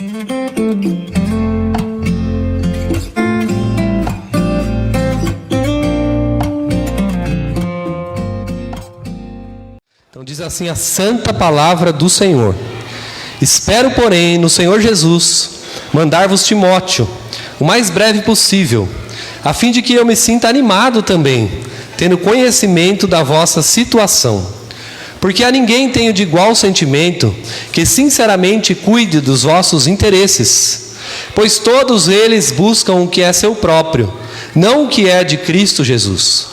Então diz assim a santa palavra do Senhor: espero, porém, no Senhor Jesus, mandar-vos Timóteo, o mais breve possível, a fim de que eu me sinta animado também, tendo conhecimento da vossa situação. Porque a ninguém tenho de igual sentimento que sinceramente cuide dos vossos interesses, pois todos eles buscam o que é seu próprio, não o que é de Cristo Jesus.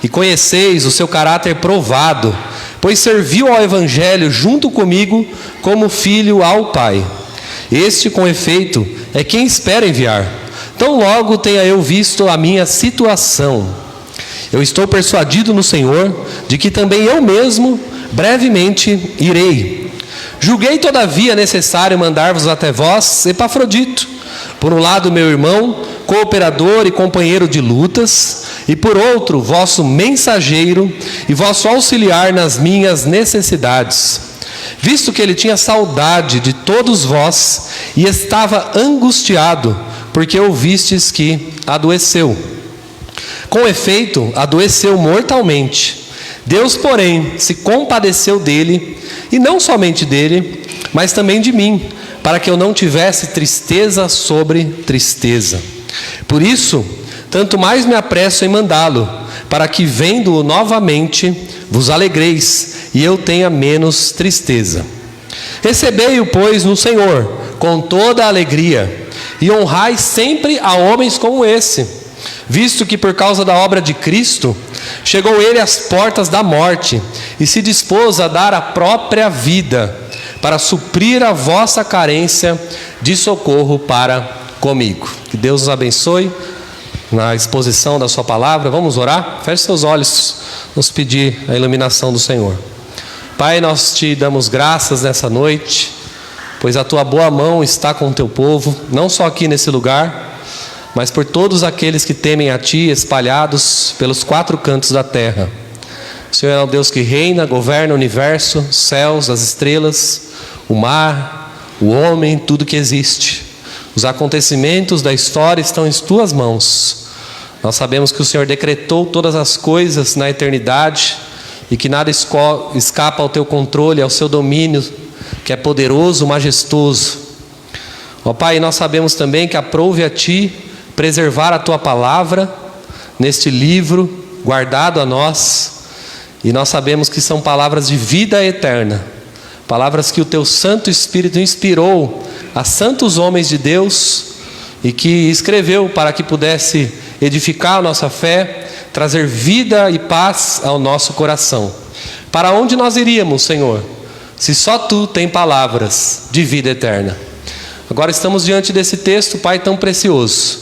E conheceis o seu caráter provado, pois serviu ao Evangelho junto comigo como filho ao Pai. Este, com efeito, é quem espera enviar, tão logo tenha eu visto a minha situação. Eu estou persuadido no Senhor de que também eu mesmo brevemente irei. Julguei, todavia, necessário mandar-vos até vós Epafrodito, por um lado meu irmão, cooperador e companheiro de lutas, e por outro vosso mensageiro e vosso auxiliar nas minhas necessidades, visto que ele tinha saudade de todos vós e estava angustiado, porque ouvistes que adoeceu. Com efeito, adoeceu mortalmente. Deus, porém, se compadeceu dele, e não somente dele, mas também de mim, para que eu não tivesse tristeza sobre tristeza. Por isso, tanto mais me apresso em mandá-lo, para que, vendo-o novamente, vos alegreis, e eu tenha menos tristeza. Recebei-o, pois, no Senhor, com toda a alegria, e honrai sempre a homens como esse, visto que por causa da obra de Cristo, chegou ele às portas da morte, e se dispôs a dar a própria vida, para suprir a vossa carência de socorro para comigo. Que Deus nos abençoe na exposição da sua palavra. Vamos orar? Feche seus olhos, vamos pedir a iluminação do Senhor. Pai, nós te damos graças nessa noite, pois a tua boa mão está com o teu povo, não só aqui nesse lugar, mas por todos aqueles que temem a ti, espalhados pelos 4 cantos da terra. O Senhor é o Deus que reina, governa o universo, os céus, as estrelas, o mar, o homem, tudo que existe. Os acontecimentos da história estão em tuas mãos. Nós sabemos que o Senhor decretou todas as coisas na eternidade e que nada escapa ao teu controle, ao seu domínio, que é poderoso, majestoso. Ó Pai, nós sabemos também que aprouve a ti preservar a tua palavra neste livro guardado a nós, e nós sabemos que são palavras de vida eterna, palavras que o teu Santo Espírito inspirou a santos homens de Deus e que escreveu para que pudesse edificar a nossa fé, trazer vida e paz ao nosso coração. Para onde nós iríamos, Senhor, se só tu tem palavras de vida eterna? Agora estamos diante desse texto, Pai, tão precioso.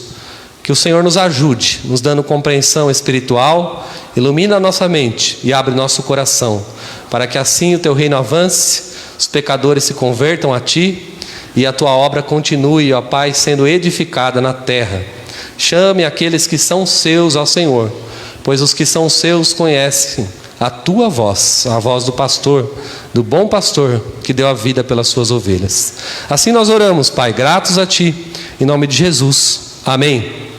Que o Senhor nos ajude, nos dando compreensão espiritual, ilumina a nossa mente e abre nosso coração, para que assim o teu reino avance, os pecadores se convertam a ti e a tua obra continue, ó Pai, sendo edificada na terra. Chame aqueles que são seus ao Senhor, pois os que são seus conhecem a tua voz, a voz do pastor, do bom pastor que deu a vida pelas suas ovelhas. Assim nós oramos, Pai, gratos a ti, em nome de Jesus. Amém.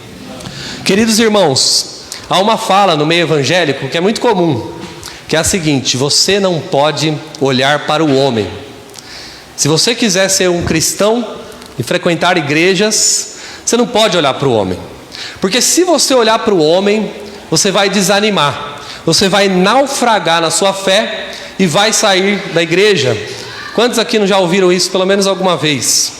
Queridos irmãos, há uma fala no meio evangélico que é muito comum, que é a seguinte: você não pode olhar para o homem. Se você quiser ser um cristão e frequentar igrejas, você não pode olhar para o homem, porque se você olhar para o homem, você vai desanimar, você vai naufragar na sua fé e vai sair da igreja. Quantos aqui não já ouviram isso pelo menos alguma vez?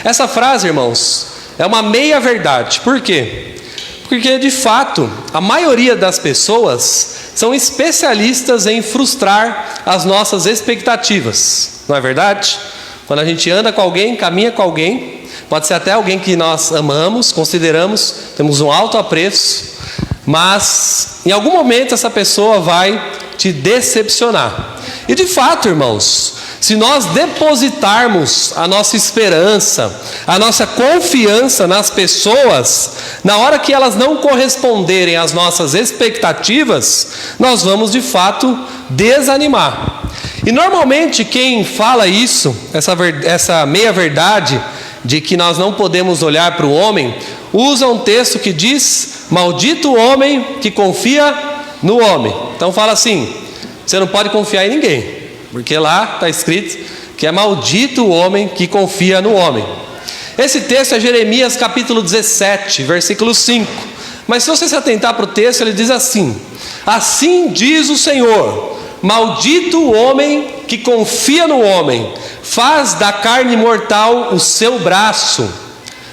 Essa frase, irmãos, é uma meia verdade. Por quê? Porque de fato a maioria das pessoas são especialistas em frustrar as nossas expectativas, não é verdade? Quando a gente anda com alguém, caminha com alguém, pode ser até alguém que nós amamos, consideramos, temos um alto apreço, mas em algum momento essa pessoa vai te decepcionar. E de fato, irmãos, se nós depositarmos a nossa esperança, a nossa confiança nas pessoas, na hora que elas não corresponderem às nossas expectativas, nós vamos de fato desanimar. E normalmente quem fala isso, essa meia-verdade de que nós não podemos olhar para o homem, usa um texto que diz: maldito o homem que confia no homem. Então fala assim: você não pode confiar em ninguém, porque lá está escrito que é maldito o homem que confia no homem. Esse texto é Jeremias capítulo 17, versículo 5. Mas se você se atentar para o texto, ele diz assim: assim diz o Senhor, maldito o homem que confia no homem, faz da carne mortal o seu braço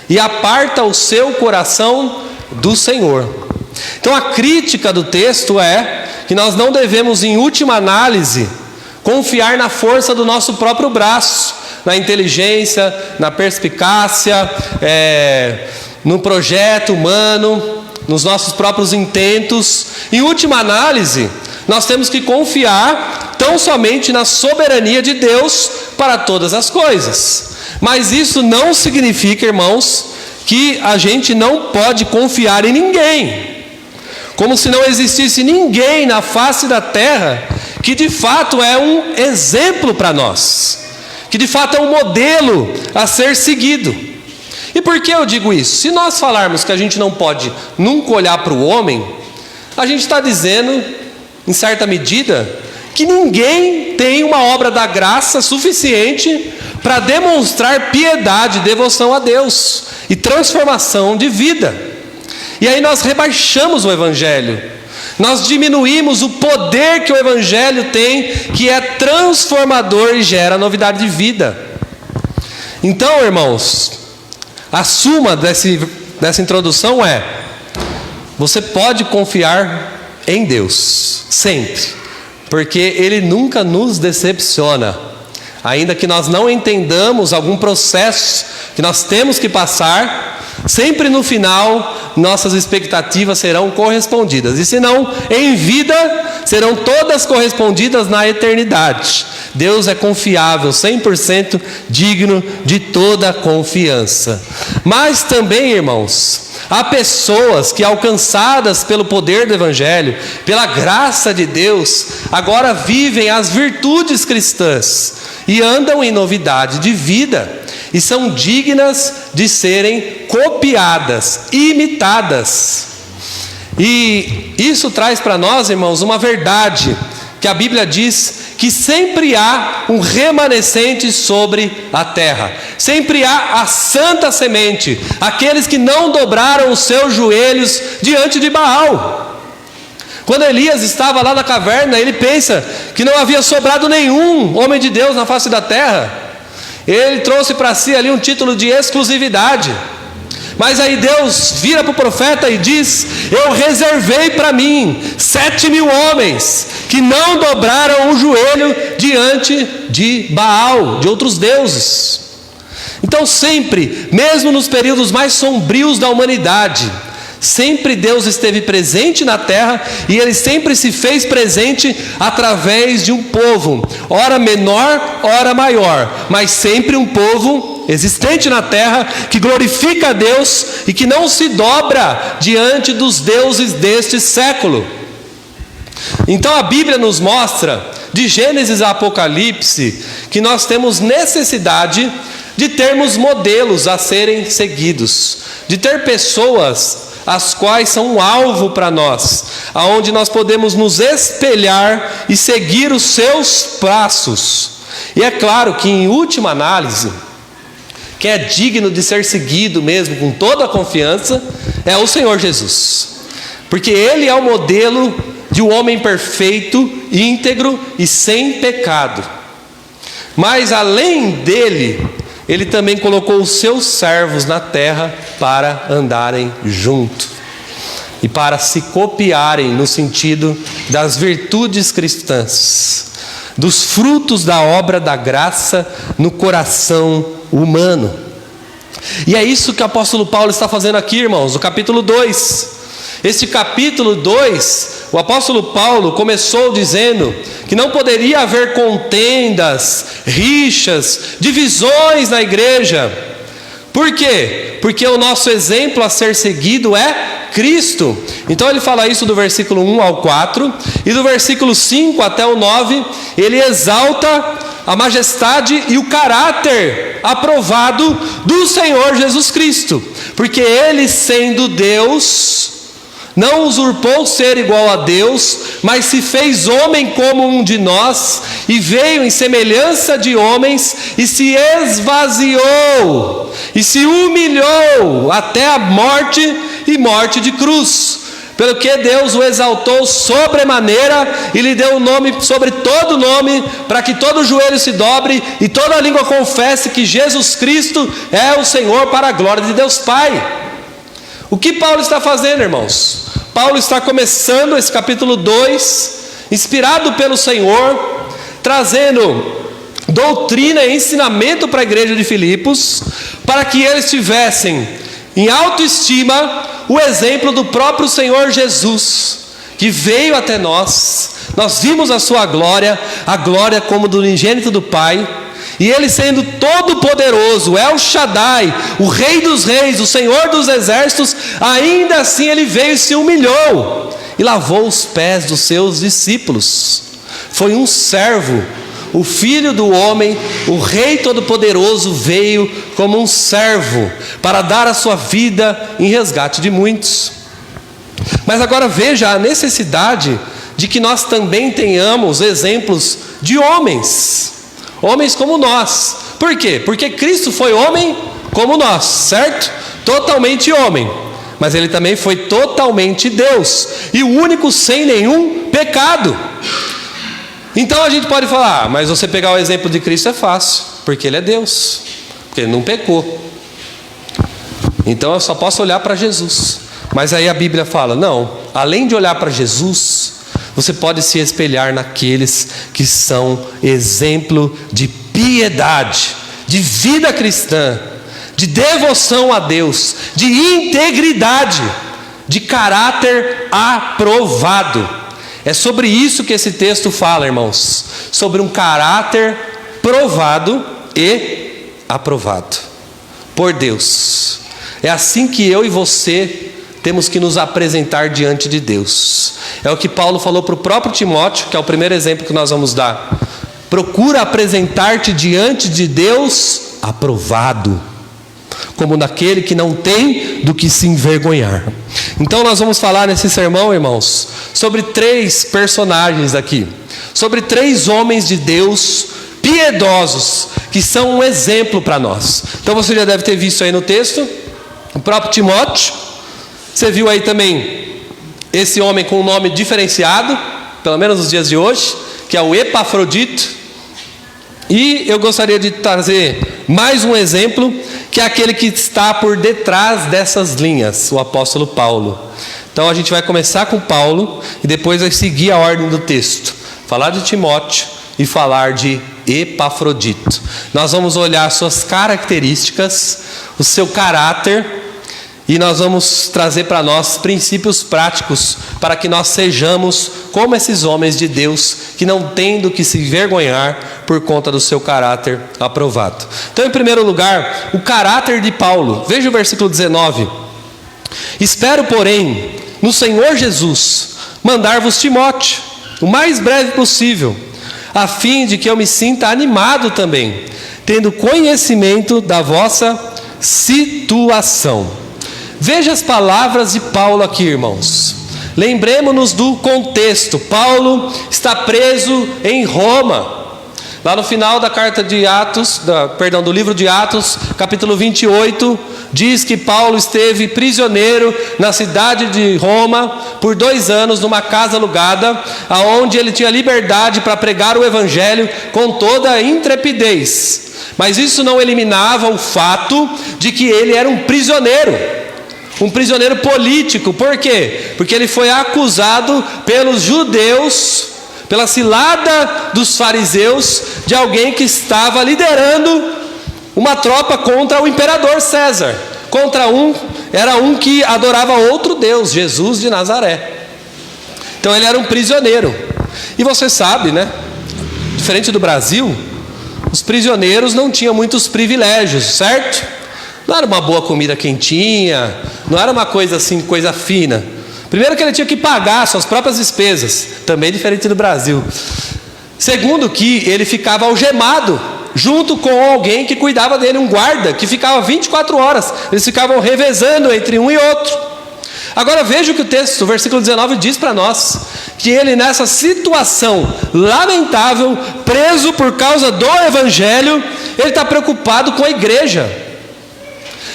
e aparta o seu coração do Senhor. Então a crítica do texto é que nós não devemos, em última análise, confiar na força do nosso próprio braço, na inteligência, na perspicácia, no projeto humano, nos nossos próprios intentos. Em última análise, nós temos que confiar tão somente na soberania de Deus para todas as coisas. Mas isso não significa, irmãos, que a gente não pode confiar em ninguém. Como se não existisse ninguém na face da terra que de fato é um exemplo para nós, que de fato é um modelo a ser seguido. E por que eu digo isso? Se nós falarmos que a gente não pode nunca olhar para o homem, a gente está dizendo, em certa medida, que ninguém tem uma obra da graça suficiente para demonstrar piedade, devoção a Deus e transformação de vida. E aí nós rebaixamos o Evangelho, nós diminuímos o poder que o Evangelho tem, que é transformador e gera novidade de vida. Então, irmãos, a suma dessa introdução é: você pode confiar em Deus, sempre, porque Ele nunca nos decepciona. Ainda que nós não entendamos algum processo que nós temos que passar, sempre no final nossas expectativas serão correspondidas. E se não em vida, serão todas correspondidas na eternidade. Deus é confiável, 100% digno de toda confiança. Mas também, irmãos, há pessoas que, alcançadas pelo poder do Evangelho, pela graça de Deus, agora vivem as virtudes cristãs e andam em novidade de vida, e são dignas de serem copiadas, imitadas. E isso traz para nós, irmãos, uma verdade, que a Bíblia diz que sempre há um remanescente sobre a terra, sempre há a santa semente, aqueles que não dobraram os seus joelhos diante de Baal. Quando Elias estava lá na caverna, ele pensa que não havia sobrado nenhum homem de Deus na face da terra. Ele trouxe para si ali um título de exclusividade. Mas aí Deus vira para o profeta e diz: eu reservei para mim 7.000 homens que não dobraram o joelho diante de Baal, de outros deuses. Então sempre, mesmo nos períodos mais sombrios da humanidade, sempre Deus esteve presente na terra, e Ele sempre se fez presente através de um povo, ora menor, ora maior, mas sempre um povo existente na terra, que glorifica a Deus e que não se dobra diante dos deuses deste século. Então a Bíblia nos mostra, de Gênesis a Apocalipse, que nós temos necessidade de termos modelos a serem seguidos, de ter pessoas as quais são um alvo para nós, aonde nós podemos nos espelhar e seguir os seus passos. E é claro que, em última análise, quem é digno de ser seguido mesmo com toda a confiança é o Senhor Jesus, porque Ele é o modelo de um homem perfeito, íntegro e sem pecado. Mas além dele, Ele também colocou os seus servos na terra para andarem junto e para se copiarem no sentido das virtudes cristãs, dos frutos da obra da graça no coração humano. E é isso que o apóstolo Paulo está fazendo aqui, irmãos, no capítulo 2. Este capítulo 2, o apóstolo Paulo começou dizendo que não poderia haver contendas, rixas, divisões na igreja. Por quê? Porque o nosso exemplo a ser seguido é Cristo. Então ele fala isso do versículo 1 ao 4, e do versículo 5 até o 9, ele exalta a majestade e o caráter aprovado do Senhor Jesus Cristo, porque ele, sendo Deus, não usurpou ser igual a Deus, mas se fez homem como um de nós, e veio em semelhança de homens, e se esvaziou, e se humilhou até a morte, e morte de cruz. Pelo que Deus o exaltou sobremaneira, e lhe deu um nome sobre todo nome, para que todo joelho se dobre, e toda língua confesse que Jesus Cristo é o Senhor, para a glória de Deus Pai. O que Paulo está fazendo, irmãos? Paulo está começando esse capítulo 2, inspirado pelo Senhor, trazendo doutrina e ensinamento para a igreja de Filipos, para que eles tivessem em autoestima o exemplo do próprio Senhor Jesus, que veio até nós. Nós vimos a sua glória, a glória como do unigênito do Pai, e ele, sendo todo poderoso, El Shaddai, o Rei dos Reis, o Senhor dos Exércitos, ainda assim ele veio e se humilhou e lavou os pés dos seus discípulos. Foi um servo. O Filho do homem, o Rei Todo-Poderoso, veio como um servo para dar a sua vida em resgate de muitos. Mas agora veja a necessidade de que nós também tenhamos exemplos de homens como nós. Por quê? Porque Cristo foi homem como nós, certo? Totalmente homem, mas ele também foi totalmente Deus, e o único sem nenhum pecado. Então a gente pode falar, mas você pegar o exemplo de Cristo é fácil, porque ele é Deus, porque ele não pecou. Então eu só posso olhar para Jesus. Mas aí a Bíblia fala, não, além de olhar para Jesus, você pode se espelhar naqueles que são exemplo de piedade, de vida cristã, de devoção a Deus, de integridade, de caráter aprovado. É sobre isso que esse texto fala, irmãos, sobre um caráter provado e aprovado por Deus. É assim que eu e você temos que nos apresentar diante de Deus. É o que Paulo falou para o próprio Timóteo, que é o primeiro exemplo que nós vamos dar. Procura apresentar-te diante de Deus aprovado, como daquele que não tem do que se envergonhar. Então nós vamos falar nesse sermão, irmãos, sobre 3 personagens aqui, sobre 3 homens de Deus piedosos, que são um exemplo para nós. Então você já deve ter visto aí no texto, o próprio Timóteo. Você viu aí também esse homem com um nome diferenciado, pelo menos nos dias de hoje, que é o Epafrodito. E eu gostaria de trazer mais um exemplo, que é aquele que está por detrás dessas linhas, o apóstolo Paulo. Então a gente vai começar com Paulo e depois vai seguir a ordem do texto. Falar de Timóteo e falar de Epafrodito. Nós vamos olhar suas características, o seu caráter, e nós vamos trazer para nós princípios práticos para que nós sejamos como esses homens de Deus que não têm do que se envergonhar por conta do seu caráter aprovado. Então, em primeiro lugar, o caráter de Paulo. Veja o versículo 19. Espero, porém, no Senhor Jesus, mandar-vos Timóteo, o mais breve possível, a fim de que eu me sinta animado também, tendo conhecimento da vossa situação. Veja as palavras de Paulo aqui, irmãos. Lembremos-nos do contexto. Paulo está preso em Roma. Lá no final da carta de Atos, do livro de Atos, capítulo 28, diz que Paulo esteve prisioneiro na cidade de Roma por 2 anos, numa casa alugada, aonde ele tinha liberdade para pregar o evangelho com toda a intrepidez. Mas isso não eliminava o fato de que ele era um prisioneiro político. Por quê? Porque ele foi acusado pelos judeus, pela cilada dos fariseus, de alguém que estava liderando uma tropa contra o imperador César, era um que adorava outro Deus, Jesus de Nazaré. Então ele era um prisioneiro. E você sabe, né? Diferente do Brasil, os prisioneiros não tinham muitos privilégios, certo? Não era uma boa comida quentinha, não era uma coisa assim, coisa fina. Primeiro que ele tinha que pagar suas próprias despesas, também diferente do Brasil. Segundo que ele ficava algemado, junto com alguém que cuidava dele, um guarda, que ficava 24 horas. Eles ficavam revezando entre um e outro. Agora veja o que o texto, o versículo 19 diz para nós, que ele nessa situação lamentável, preso por causa do Evangelho, ele está preocupado com a igreja.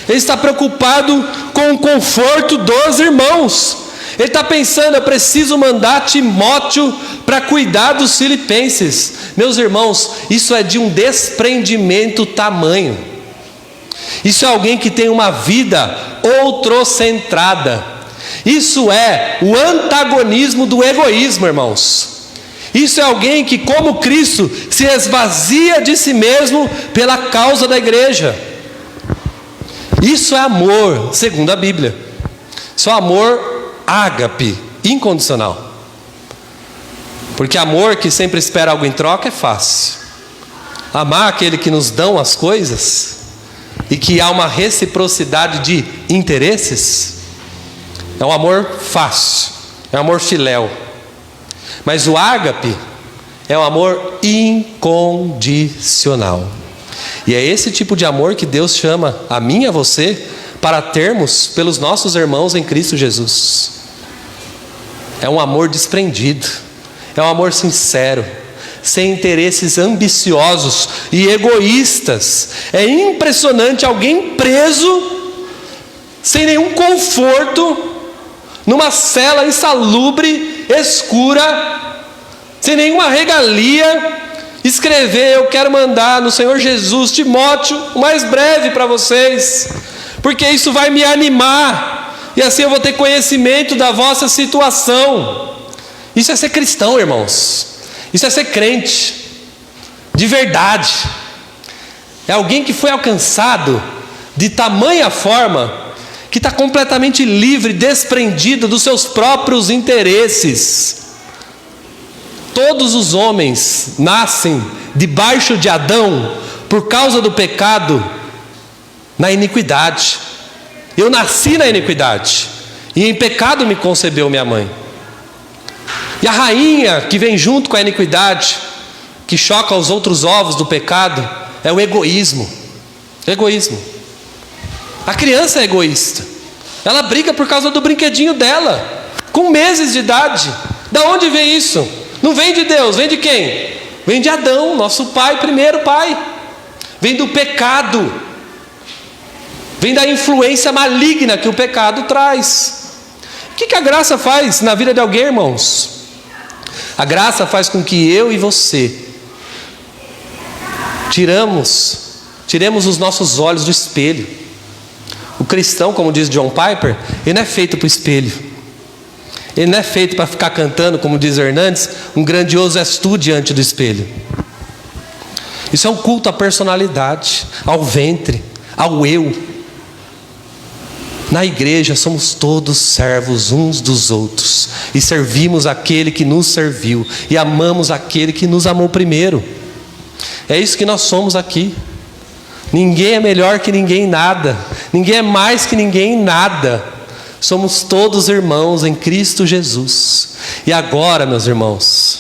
Ele está preocupado com o conforto dos irmãos. Ele está pensando, eu preciso mandar Timóteo para cuidar dos filipenses. Meus irmãos, isso é de um desprendimento tamanho. Isso é alguém que tem uma vida outrocentrada. Isso é o antagonismo do egoísmo, irmãos. Isso é alguém que, como Cristo, se esvazia de si mesmo pela causa da igreja. Isso é amor, segundo a Bíblia. Isso é amor ágape, incondicional. Porque amor que sempre espera algo em troca é fácil. Amar aquele que nos dão as coisas e que há uma reciprocidade de interesses é um amor fácil, é um amor filéu. Mas o ágape é um amor incondicional. E é esse tipo de amor que Deus chama a mim e a você para termos pelos nossos irmãos em Cristo Jesus. É um amor desprendido, é um amor sincero, sem interesses ambiciosos e egoístas. É impressionante alguém preso, sem nenhum conforto, numa cela insalubre, escura, sem nenhuma regalia, escrever: eu quero mandar no Senhor Jesus Timóteo o mais breve para vocês, porque isso vai me animar, e assim eu vou ter conhecimento da vossa situação. Isso é ser cristão, irmãos. Isso é ser crente de verdade. É alguém que foi alcançado de tamanha forma que está completamente livre, desprendido dos seus próprios interesses. Todos os homens nascem debaixo de Adão por causa do pecado, na iniquidade. Eu nasci na iniquidade, e em pecado me concebeu minha mãe. E a rainha que vem junto com a iniquidade, que choca os outros ovos do pecado, é o egoísmo. Egoísmo. A criança é egoísta. Ela briga por causa do brinquedinho dela, com meses de idade. Da onde vem isso? Não vem de Deus, vem de quem? Vem de Adão, nosso pai, primeiro pai. Vem do pecado. Vem da influência maligna que o pecado traz. O que a graça faz na vida de alguém, irmãos? A graça faz com que eu e você tiremos os nossos olhos do espelho. O cristão, como diz John Piper, ele não é feito para o espelho. Ele não é feito para ficar cantando, como diz Hernandes, um grandioso és tu diante do espelho. Isso é um culto à personalidade, ao ventre, ao eu. Na igreja somos todos servos uns dos outros, e servimos aquele que nos serviu, e amamos aquele que nos amou primeiro. É isso que nós somos aqui. Ninguém é melhor que ninguém em nada, ninguém é mais que ninguém em nada. Somos todos irmãos em Cristo Jesus. E agora, meus irmãos,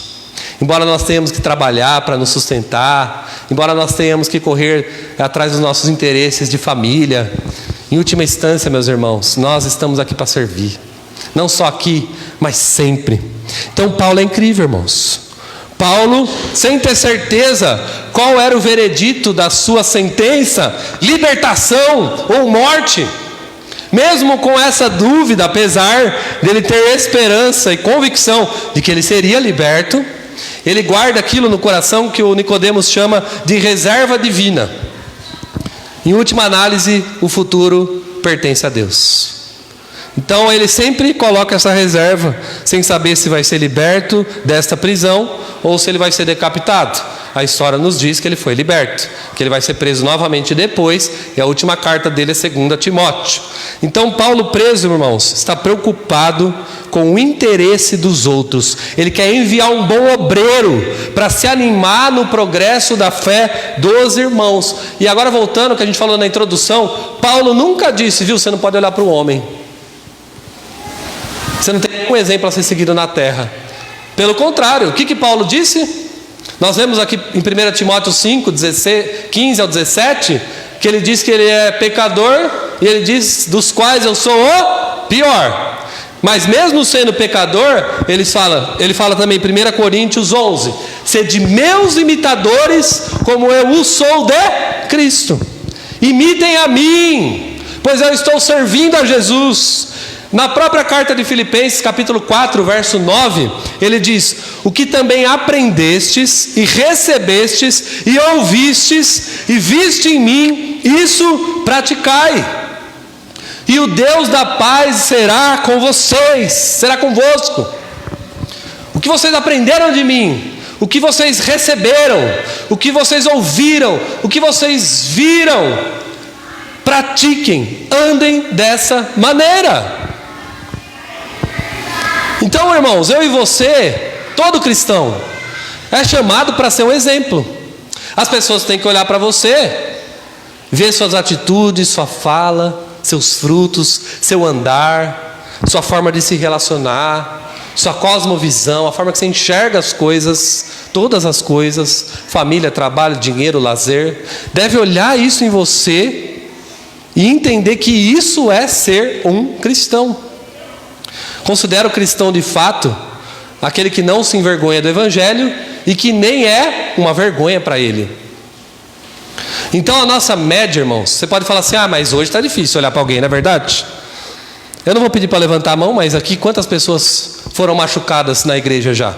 embora nós tenhamos que trabalhar para nos sustentar, embora nós tenhamos que correr atrás dos nossos interesses de família, em última instância, meus irmãos, nós estamos aqui para servir. Não só aqui, mas sempre. Então Paulo é incrível, irmãos. Paulo, sem ter certeza qual era o veredito da sua sentença, libertação ou morte, mesmo com essa dúvida, apesar dele ter esperança e convicção de que ele seria liberto, ele guarda aquilo no coração que o Nicodemos chama de reserva divina. Em última análise, o futuro pertence a Deus. Então ele sempre coloca essa reserva, sem saber se vai ser liberto desta prisão ou se ele vai ser decapitado. A história nos diz que ele foi liberto, que ele vai ser preso novamente depois, e a última carta dele é 2 Timóteo. Então Paulo, preso, irmãos, está preocupado com o interesse dos outros. Ele quer enviar um bom obreiro para se animar no progresso da fé dos irmãos. E agora voltando ao que a gente falou na introdução, Paulo nunca disse, viu, você não pode olhar para o homem. Você não tem nenhum exemplo a ser seguido na terra. Pelo contrário, o que Paulo disse? Nós vemos aqui em 1 Timóteo 5, 15 ao 17, que ele diz que ele é pecador, e ele diz, dos quais eu sou o pior. Mas mesmo sendo pecador, ele fala também em 1 Coríntios 11, sede meus imitadores, como eu o sou de Cristo. Imitem a mim, pois eu estou servindo a Jesus. Na própria carta de Filipenses, capítulo 4, verso 9, ele diz, o que também aprendestes, e recebestes, e ouvistes, e viste em mim, isso praticai. E o Deus da paz será com vocês, será convosco. O que vocês aprenderam de mim, o que vocês receberam, o que vocês ouviram, o que vocês viram, pratiquem, andem dessa maneira. Então, irmãos, eu e você, todo cristão, é chamado para ser um exemplo. As pessoas têm que olhar para você, ver suas atitudes, sua fala, seus frutos, seu andar, sua forma de se relacionar, sua cosmovisão, a forma que você enxerga as coisas, todas as coisas, família, trabalho, dinheiro, lazer. Deve olhar isso em você e entender que isso é ser um cristão. Considero cristão de fato aquele que não se envergonha do evangelho e que nem é uma vergonha para ele. Então a nossa média, irmãos, você pode falar assim, mas hoje está difícil olhar para alguém, não é verdade? Eu não vou pedir para levantar a mão, mas aqui quantas pessoas foram machucadas na igreja já?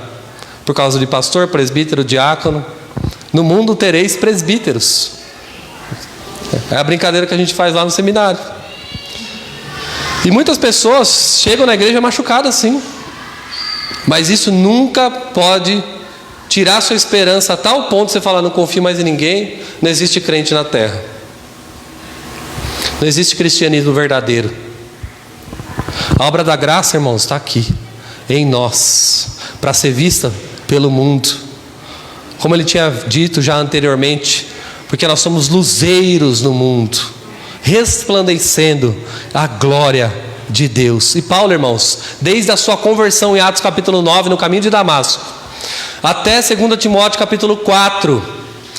Por causa de pastor, presbítero, diácono. No mundo tereis presbíteros. É a brincadeira que a gente faz lá no seminário. E muitas pessoas chegam na igreja machucadas, sim. Mas isso nunca pode tirar sua esperança a tal ponto de você falar, não confio mais em ninguém, não existe crente na terra. Não existe cristianismo verdadeiro. A obra da graça, irmãos, está aqui, em nós, para ser vista pelo mundo. Como ele tinha dito já anteriormente, porque nós somos luzeiros no mundo, resplandecendo a glória de Deus. E Paulo, irmãos, desde a sua conversão em Atos capítulo 9, no caminho de Damasco, até 2 Timóteo capítulo 4,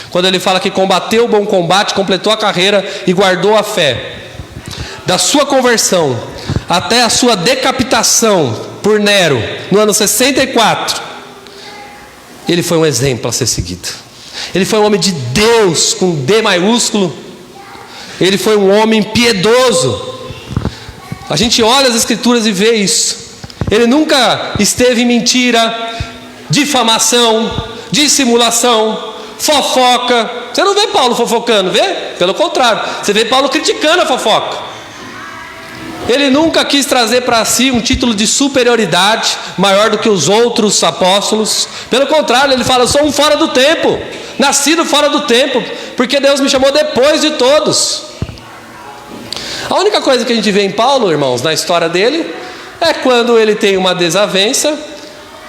quando ele fala que combateu o bom combate, completou a carreira e guardou a fé. Da sua conversão até a sua decapitação por Nero, no ano 64, ele foi um exemplo a ser seguido. Ele foi um homem de Deus, com D maiúsculo. Ele foi um homem piedoso. A gente olha as escrituras e vê isso. Ele nunca esteve em mentira, difamação, dissimulação, fofoca. Você não vê Paulo fofocando, vê? Pelo contrário, você vê Paulo criticando a fofoca. Ele nunca quis trazer para si um título de superioridade maior do que os outros apóstolos. Pelo contrário, ele fala, eu sou um fora do tempo, nascido fora do tempo, porque Deus me chamou depois de todos. A única coisa que a gente vê em Paulo, irmãos, na história dele, é quando ele tem uma desavença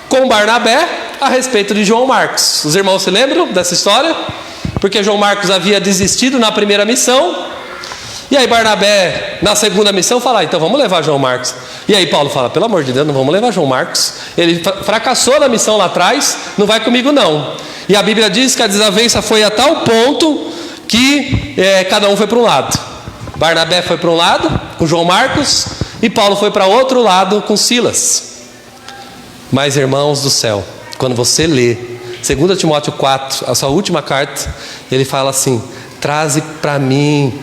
com Barnabé a respeito de João Marcos. Os irmãos se lembram dessa história? Porque João Marcos havia desistido na primeira missão, e aí Barnabé, na segunda missão, fala, então vamos levar João Marcos. E aí Paulo fala, pelo amor de Deus, não vamos levar João Marcos. Ele fracassou na missão lá atrás, não vai comigo não. E a Bíblia diz que a desavença foi a tal ponto que cada um foi para um lado. Barnabé foi para um lado, com João Marcos, e Paulo foi para outro lado, com Silas. Mas, irmãos do céu, quando você lê 2 Timóteo 4, a sua última carta, ele fala assim, traze para mim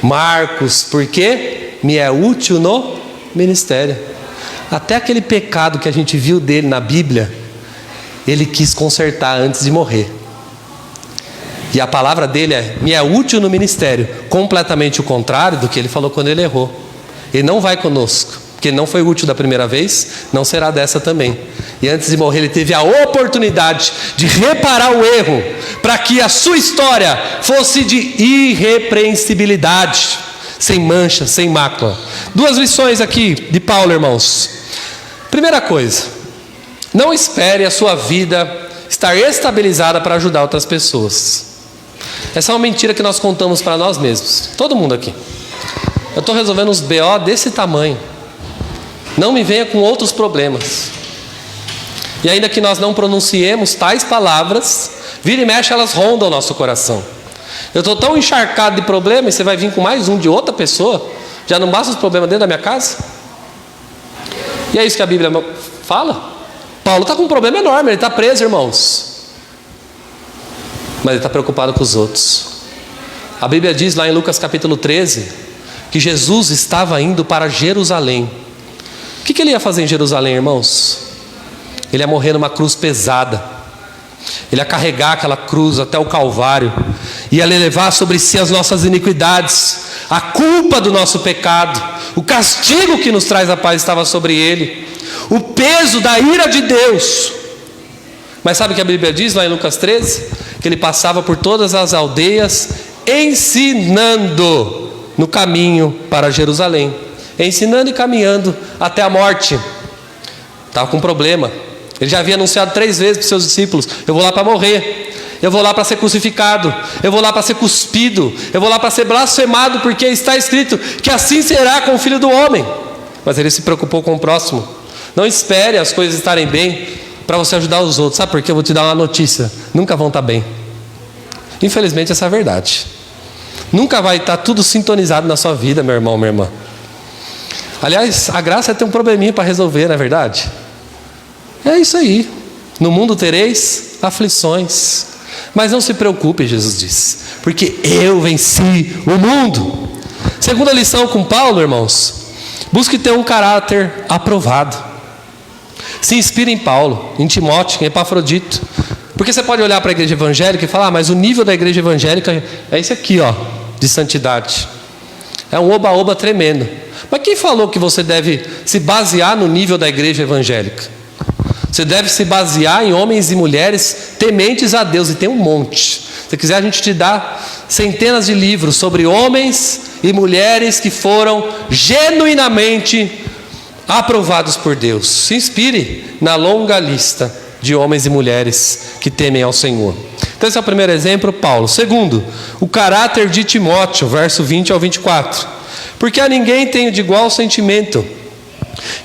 Marcos, porque me é útil no ministério. Até aquele pecado que a gente viu dele na Bíblia, ele quis consertar antes de morrer. E a palavra dele me é útil no ministério, completamente o contrário do que ele falou quando ele errou. Ele não vai conosco, porque ele não foi útil da primeira vez, não será dessa também. E antes de morrer ele teve a oportunidade de reparar o erro, para que a sua história fosse de irrepreensibilidade, sem mancha, sem mácula. Duas lições aqui de Paulo, irmãos. Primeira coisa, não espere a sua vida estar estabilizada para ajudar outras pessoas. Essa é uma mentira que nós contamos para nós mesmos. Todo mundo aqui. Eu estou resolvendo uns BO desse tamanho. Não me venha com outros problemas. E ainda que nós não pronunciemos tais palavras, vira e mexe, elas rondam o nosso coração. Eu estou tão encharcado de problema, e você vai vir com mais um de outra pessoa. Já não basta os problemas dentro da minha casa? E é isso que a Bíblia fala. Paulo está com um problema enorme, ele está preso, irmãos. Mas ele está preocupado com os outros. A Bíblia diz lá em Lucas capítulo 13, que Jesus estava indo para Jerusalém. O que ele ia fazer em Jerusalém, irmãos? Ele ia morrer numa cruz pesada. Ele ia carregar aquela cruz até o Calvário. Ia levar sobre si as nossas iniquidades, a culpa do nosso pecado. O castigo que nos traz a paz estava sobre ele. O peso da ira de Deus. Mas sabe o que a Bíblia diz lá em Lucas 13? Que ele passava por todas as aldeias, ensinando no caminho para Jerusalém. Ensinando e caminhando até a morte. Estava com um problema. Ele já havia anunciado 3 vezes para os seus discípulos: eu vou lá para morrer, eu vou lá para ser crucificado, eu vou lá para ser cuspido, eu vou lá para ser blasfemado, porque está escrito que assim será com o Filho do Homem. Mas ele se preocupou com o próximo. Não espere as coisas estarem bem para você ajudar os outros. Sabe por quê? Eu vou te dar uma notícia: nunca vão estar bem. Infelizmente essa é a verdade. Nunca vai estar tudo sintonizado na sua vida, meu irmão, minha irmã. Aliás, a graça é ter um probleminha para resolver, não é verdade? É isso aí. No mundo tereis aflições, mas não se preocupe, Jesus diz, porque eu venci o mundo. Segunda lição com Paulo, irmãos: busque ter um caráter aprovado. Se inspire em Paulo, em Timóteo, em Epafrodito. Porque você pode olhar para a igreja evangélica e falar: mas o nível da igreja evangélica é esse aqui, ó, de santidade. É um oba-oba tremendo. Mas quem falou que você deve se basear no nível da igreja evangélica? Você deve se basear em homens e mulheres tementes a Deus, e tem um monte. Se quiser, a gente te dá centenas de livros sobre homens e mulheres que foram genuinamente aprovados por Deus. Se inspire na longa lista de homens e mulheres que temem ao Senhor. Então esse é o primeiro exemplo, Paulo. Segundo, o caráter de Timóteo, verso 20 ao 24. Porque a ninguém tenho de igual sentimento,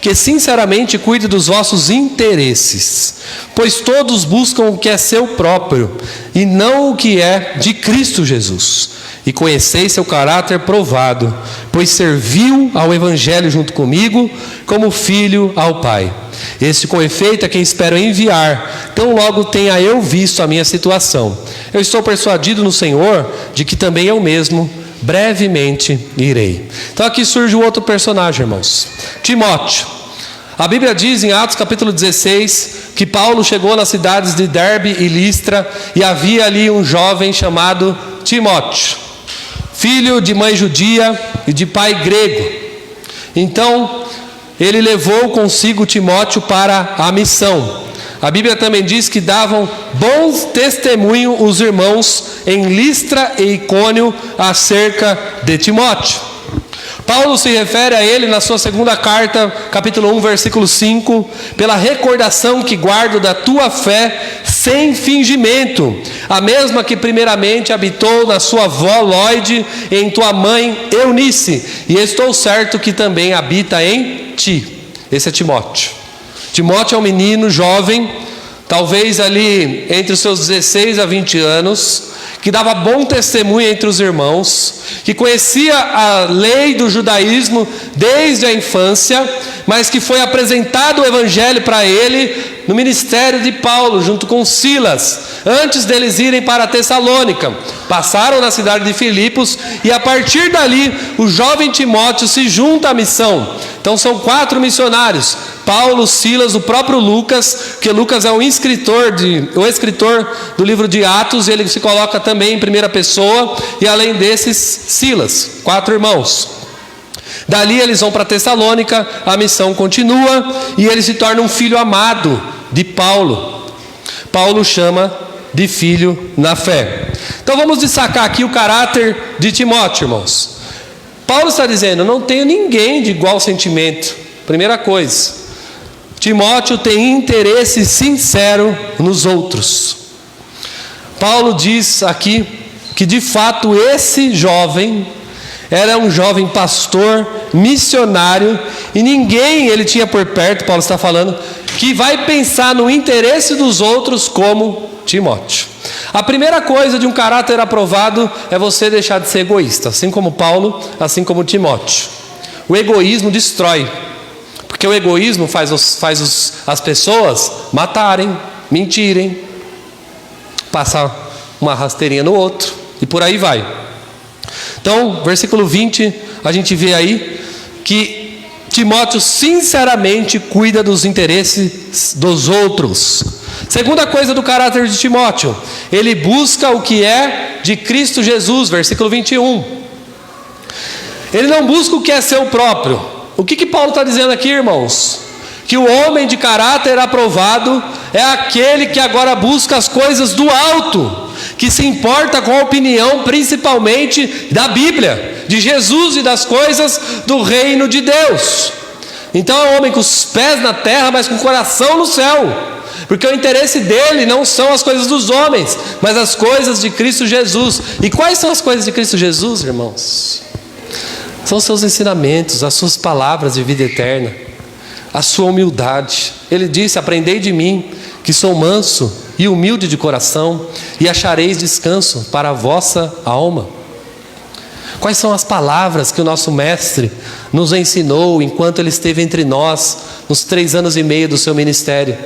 que sinceramente cuide dos vossos interesses, pois todos buscam o que é seu próprio, e não o que é de Cristo Jesus. E conheceis seu caráter provado, pois serviu ao Evangelho junto comigo, como filho ao Pai. Este com efeito é quem espero enviar, tão logo tenha eu visto a minha situação. Eu estou persuadido no Senhor, de que também eu mesmo brevemente irei. Então aqui surge o outro personagem, irmãos, Timóteo. A Bíblia diz em Atos capítulo 16 que Paulo chegou nas cidades de Derbe e Listra, e havia ali um jovem chamado Timóteo, filho de mãe judia e de pai grego. Então ele levou consigo Timóteo para a missão. A Bíblia também diz que davam bom testemunho os irmãos em Listra e Icônio acerca de Timóteo. Paulo se refere a ele na sua segunda carta, capítulo 1, versículo 5, pela recordação que guardo da tua fé sem fingimento, a mesma que primeiramente habitou na sua avó Lóide e em tua mãe Eunice, e estou certo que também habita em ti. Esse é Timóteo. Timóteo é um menino jovem, talvez ali entre os seus 16 a 20 anos, que dava bom testemunho entre os irmãos, que conhecia a lei do judaísmo desde a infância, mas que foi apresentado o evangelho para ele no ministério de Paulo, junto com Silas, antes deles irem para Tessalônica. Passaram na cidade de Filipos, e a partir dali o jovem Timóteo se junta à missão. Então são 4 missionários: Paulo, Silas, o próprio Lucas, que Lucas é o escritor do livro de Atos, e ele se coloca também em primeira pessoa, e além desses, Silas, 4 irmãos. Dali eles vão para Tessalônica, a missão continua, e ele se torna um filho amado de Paulo. Paulo chama de filho na fé. Então vamos destacar aqui o caráter de Timóteo, irmãos. Paulo está dizendo: não tenho ninguém de igual sentimento. Primeira coisa, Timóteo tem interesse sincero nos outros. Paulo diz aqui que de fato esse jovem era um jovem pastor, missionário, e ninguém ele tinha por perto, Paulo está falando, que vai pensar no interesse dos outros como Timóteo. A primeira coisa de um caráter aprovado é você deixar de ser egoísta, assim como Paulo, assim como Timóteo. O egoísmo destrói, porque o egoísmo faz as pessoas matarem, mentirem, passar uma rasteirinha no outro, e por aí vai. Então, versículo 20, a gente vê aí que Timóteo sinceramente cuida dos interesses dos outros. Segunda coisa do caráter de Timóteo, ele busca o que é de Cristo Jesus, versículo 21. Ele não busca o que é seu próprio. O que Paulo está dizendo aqui, irmãos? Que o homem de caráter aprovado é aquele que agora busca as coisas do alto, que se importa com a opinião principalmente da Bíblia, de Jesus e das coisas do reino de Deus. Então é um homem com os pés na terra, mas com o coração no céu, porque o interesse dele não são as coisas dos homens, mas as coisas de Cristo Jesus. E quais são as coisas de Cristo Jesus, irmãos? São os seus ensinamentos, as suas palavras de vida eterna, a sua humildade. Ele disse: aprendei de mim, que sou manso e humilde de coração, e achareis descanso para a vossa alma. Quais são as palavras que o nosso mestre nos ensinou enquanto ele esteve entre nós nos 3 anos e meio do seu ministério?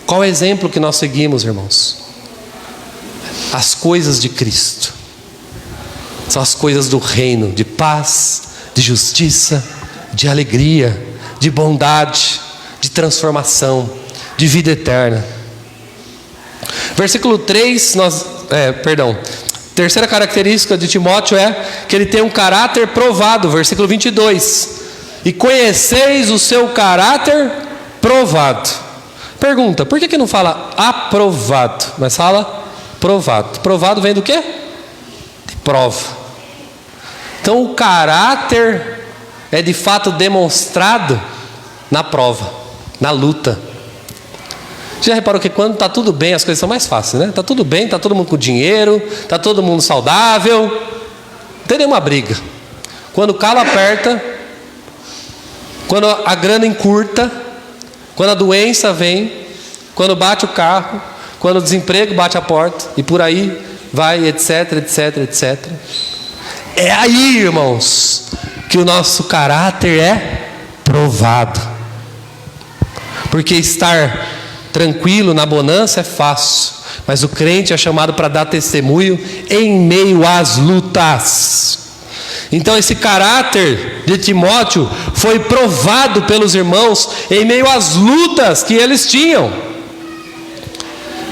Qual o exemplo que nós seguimos, irmãos? As coisas de Cristo são as coisas do reino, de paz, de justiça, de alegria, de bondade, de transformação, de vida eterna. Versículo 3, terceira característica de Timóteo é que ele tem um caráter provado, versículo 22. E conheceis o seu caráter provado. Pergunta, por que não fala aprovado, mas fala provado? Provado vem do quê? De prova. Então o caráter é de fato demonstrado na prova, na luta. Já reparou que quando está tudo bem, as coisas são mais fáceis, né? Está tudo bem, está todo mundo com dinheiro, está todo mundo saudável, não tem nenhuma briga. Quando o calo aperta, quando a grana encurta, quando a doença vem, quando bate o carro, quando o desemprego bate a porta, e por aí vai, etc, etc, etc. É aí, irmãos, que o nosso caráter é provado. Porque estar tranquilo na bonança é fácil, mas o crente é chamado para dar testemunho em meio às lutas. Então esse caráter de Timóteo foi provado pelos irmãos em meio às lutas que eles tinham.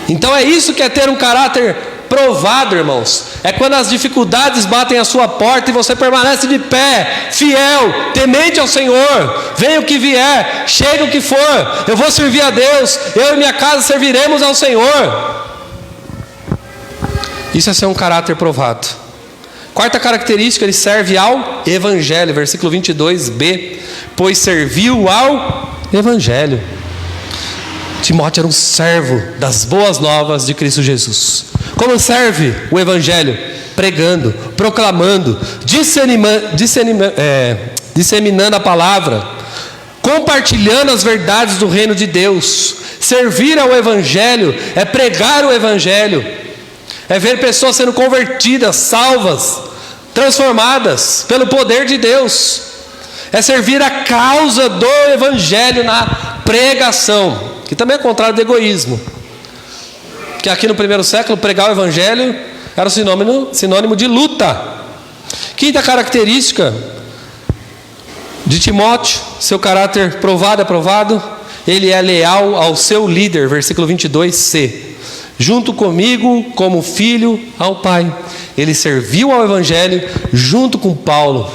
Então é isso que é ter um caráter provado, irmãos. É quando as dificuldades batem à sua porta e você permanece de pé, fiel, temente ao Senhor. Venha o que vier, chegue o que for, eu vou servir a Deus, eu e minha casa serviremos ao Senhor. Isso é ser um caráter provado. Quarta característica, ele serve ao Evangelho, versículo 22b, pois serviu ao Evangelho. Timóteo era um servo das boas novas de Cristo Jesus. Como serve o Evangelho? Pregando, proclamando, disseminando a palavra, compartilhando as verdades do reino de Deus. Servir ao Evangelho é pregar o Evangelho, é ver pessoas sendo convertidas, salvas, transformadas pelo poder de Deus. É servir a causa do Evangelho na pregação, que também é contrário do egoísmo. Que aqui no primeiro século, pregar o Evangelho era sinônimo de luta. Quinta característica de Timóteo, seu caráter provado, aprovado, ele é leal ao seu líder, versículo 22c. Junto comigo, como filho ao Pai. Ele serviu ao Evangelho junto com Paulo.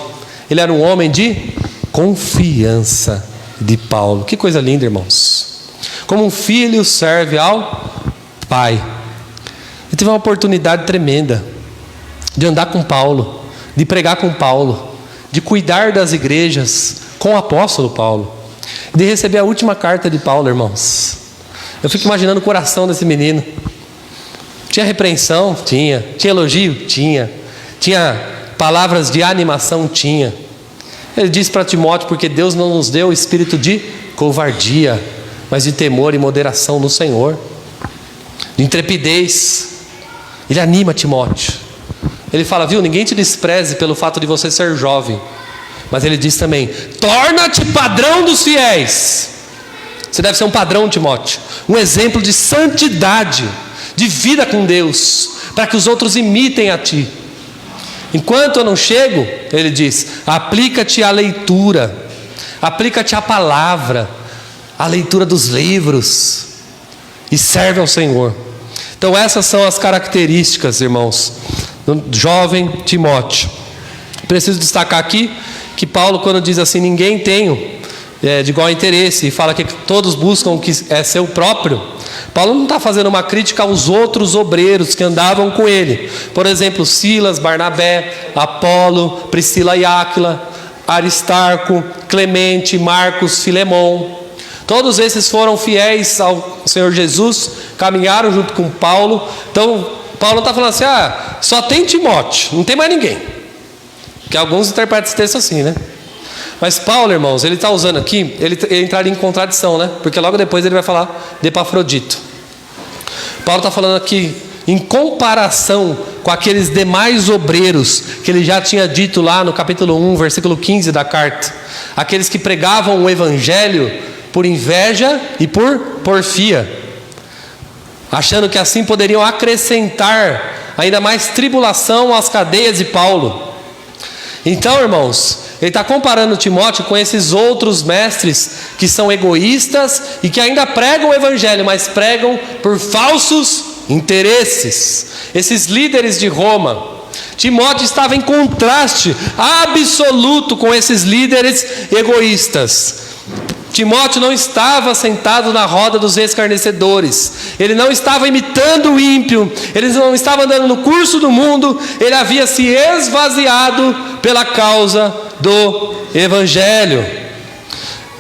Ele era um homem de confiança de Paulo. Que coisa linda, irmãos. Como um filho serve ao Pai. Eu tive uma oportunidade tremenda de andar com Paulo, de pregar com Paulo, de cuidar das igrejas com o apóstolo Paulo. de receber a última carta de Paulo, irmãos. Eu fico imaginando o coração desse menino. Tinha repreensão? Tinha. Tinha elogio? Tinha. Tinha palavras de animação? Tinha. Ele disse para Timóteo, porque Deus não nos deu espírito de covardia, mas de temor e moderação no Senhor, de intrepidez. Ele anima Timóteo. Ele fala, viu, ninguém te despreze pelo fato de você ser jovem. Mas ele diz também, torna-te padrão dos fiéis. Você deve ser um padrão, Timóteo, um exemplo de santidade, de vida com Deus, para que os outros imitem a ti. Enquanto eu não chego, ele diz, aplica-te à leitura, aplica-te à palavra, à leitura dos livros, e serve ao Senhor. Então essas são as características, irmãos, do jovem Timóteo. Preciso destacar aqui que Paulo, quando diz assim, ninguém tem de igual interesse, e fala que todos buscam o que é seu próprio, Paulo não está fazendo uma crítica aos outros obreiros que andavam com ele. Por exemplo, Silas, Barnabé, Apolo, Priscila e Áquila, Aristarco, Clemente, Marcos, Filemon. Todos esses foram fiéis ao Senhor Jesus, caminharam junto com Paulo. Então, Paulo não está falando assim, só tem Timóteo, não tem mais ninguém. Que alguns interpretam esse texto assim, né? Mas Paulo, irmãos, ele está usando aqui, ele entraria em contradição, né? Porque logo depois ele vai falar de Epafrodito. Paulo está falando aqui, em comparação com aqueles demais obreiros, que ele já tinha dito lá no capítulo 1, versículo 15 da carta. Aqueles que pregavam o evangelho por inveja e por porfia, achando que assim poderiam acrescentar ainda mais tribulação às cadeias de Paulo. Então, irmãos, ele está comparando Timóteo com esses outros mestres que são egoístas e que ainda pregam o evangelho, mas pregam por falsos interesses. Esses líderes de Roma. Timóteo estava em contraste absoluto com esses líderes egoístas. Timóteo não estava sentado na roda dos escarnecedores, ele não estava imitando o ímpio, ele não estava andando no curso do mundo, ele havia se esvaziado pela causa do evangelho.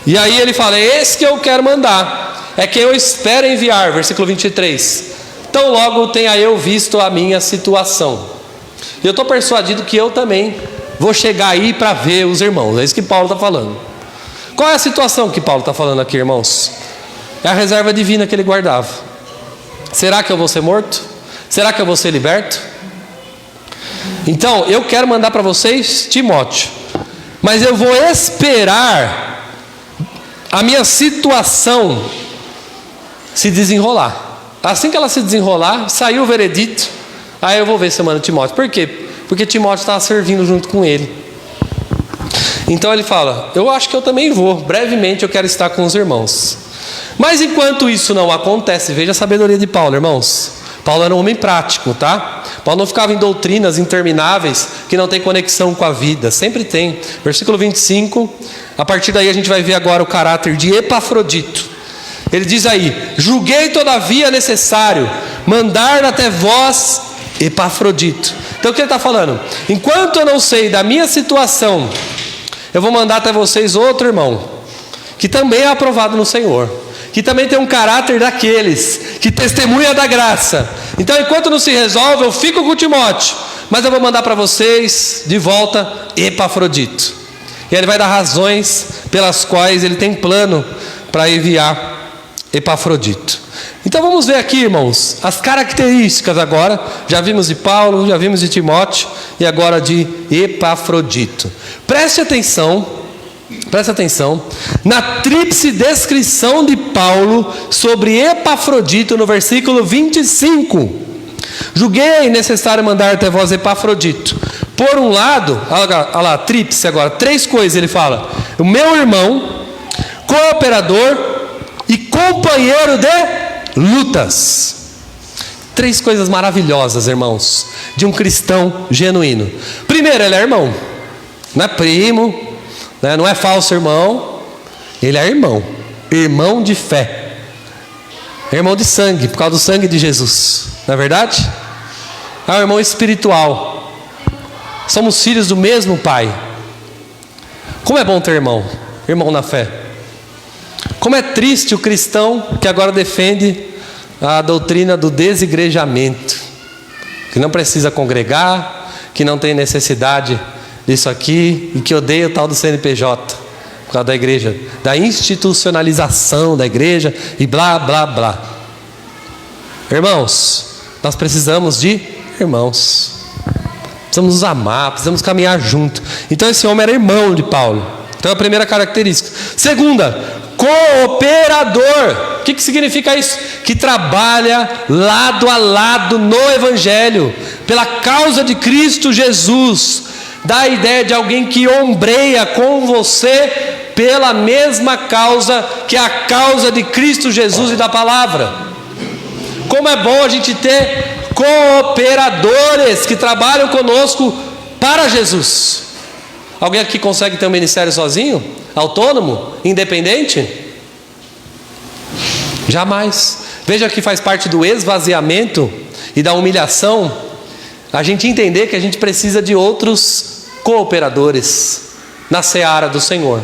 E aí ele fala, é esse que eu quero mandar, é quem eu espero enviar, versículo 23. Tão logo tenha eu visto a minha situação. E eu estou persuadido que eu também vou chegar aí para ver os irmãos, é isso que Paulo está falando. Qual é a situação que Paulo está falando aqui, irmãos? É a reserva divina que ele guardava. Será que eu vou ser morto? Será que eu vou ser liberto? Então, eu quero mandar para vocês Timóteo, mas eu vou esperar a minha situação se desenrolar. Assim que ela se desenrolar, saiu o veredito, aí eu vou ver se eu mando Timóteo. Por quê? Porque Timóteo estava servindo junto com ele. Então ele fala, eu acho que eu também vou, brevemente eu quero estar com os irmãos. Mas enquanto isso não acontece, veja a sabedoria de Paulo, irmãos. Paulo era um homem prático, tá? Paulo não ficava em doutrinas intermináveis que não tem conexão com a vida, sempre tem. Versículo 25, a partir daí a gente vai ver agora o caráter de Epafrodito. Ele diz aí, julguei todavia necessário mandar até vós Epafrodito. Então o que ele está falando? Enquanto eu não sei da minha situação, eu vou mandar até vocês outro irmão, que também é aprovado no Senhor, que também tem um caráter daqueles, que testemunha da graça. Então enquanto não se resolve, eu fico com Timóteo, mas eu vou mandar para vocês de volta Epafrodito. E ele vai dar razões pelas quais ele tem plano para enviar Epafrodito. Então vamos ver aqui, irmãos, as características agora. Já vimos de Paulo, já vimos de Timóteo e agora de Epafrodito. Preste atenção na tríplice descrição de Paulo sobre Epafrodito no versículo 25. Julguei necessário mandar até vós Epafrodito. Por um lado, olha lá, tríplice agora, três coisas ele fala: o meu irmão, cooperador e companheiro de lutas. Três coisas maravilhosas, irmãos, de um cristão genuíno. Primeiro, ele é irmão, não é primo, né? Não é falso irmão, ele é irmão, irmão de fé, irmão de sangue, por causa do sangue de Jesus, não é verdade? É um irmão espiritual, somos filhos do mesmo Pai. Como é bom ter irmão, irmão na fé. Como é triste o cristão que agora defende a doutrina do desigrejamento, que não precisa congregar, que não tem necessidade disso aqui, e que odeia o tal do CNPJ, por causa da igreja, da institucionalização da igreja e blá, blá, blá. Irmãos, nós precisamos de irmãos. Precisamos nos amar, precisamos caminhar junto. Então esse homem era irmão de Paulo. Então é a primeira característica. Segunda, cooperador. O que significa isso? Que trabalha lado a lado no Evangelho, pela causa de Cristo Jesus. Dá a ideia de alguém que ombreia com você pela mesma causa, que é a causa de Cristo Jesus e da palavra. Como é bom a gente ter cooperadores que trabalham conosco para Jesus. Alguém aqui consegue ter um ministério sozinho? Autônomo? Independente? Jamais. Veja que faz parte do esvaziamento e da humilhação a gente entender que a gente precisa de outros cooperadores na seara do Senhor.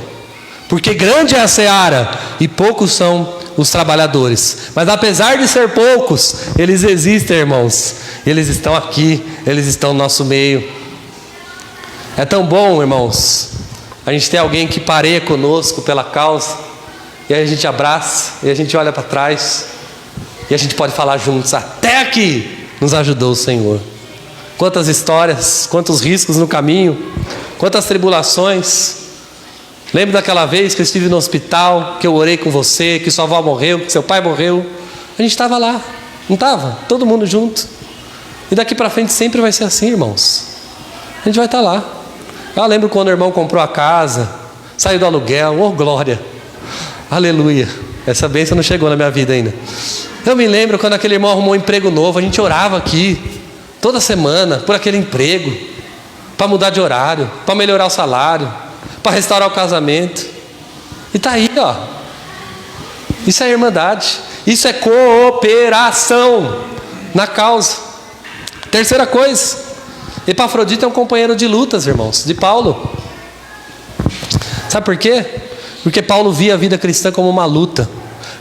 Porque grande é a seara e poucos são os trabalhadores. Mas apesar de ser poucos, eles existem, irmãos. Eles estão aqui, eles estão no nosso meio. É tão bom, irmãos, a gente ter alguém que pareia conosco pela causa, e aí a gente abraça, e a gente olha para trás, e a gente pode falar juntos: até aqui nos ajudou o Senhor. Quantas histórias, quantos riscos no caminho, quantas tribulações. Lembro daquela vez que eu estive no hospital, que eu orei com você, que sua avó morreu, que seu pai morreu. A gente estava lá, não estava? Todo mundo junto. E daqui para frente sempre vai ser assim, irmãos. A gente vai estar lá. Eu lembro quando o irmão comprou a casa, saiu do aluguel, oh glória, aleluia. Essa bênção não chegou na minha vida ainda. Eu me lembro quando aquele irmão arrumou um emprego novo, a gente orava aqui, toda semana, por aquele emprego, para mudar de horário, para melhorar o salário, para restaurar o casamento. E está aí, ó. Isso é irmandade. Isso é cooperação na causa. Terceira coisa, Epafrodito é um companheiro de lutas, irmãos, de Paulo. Sabe por quê? Porque Paulo via a vida cristã como uma luta,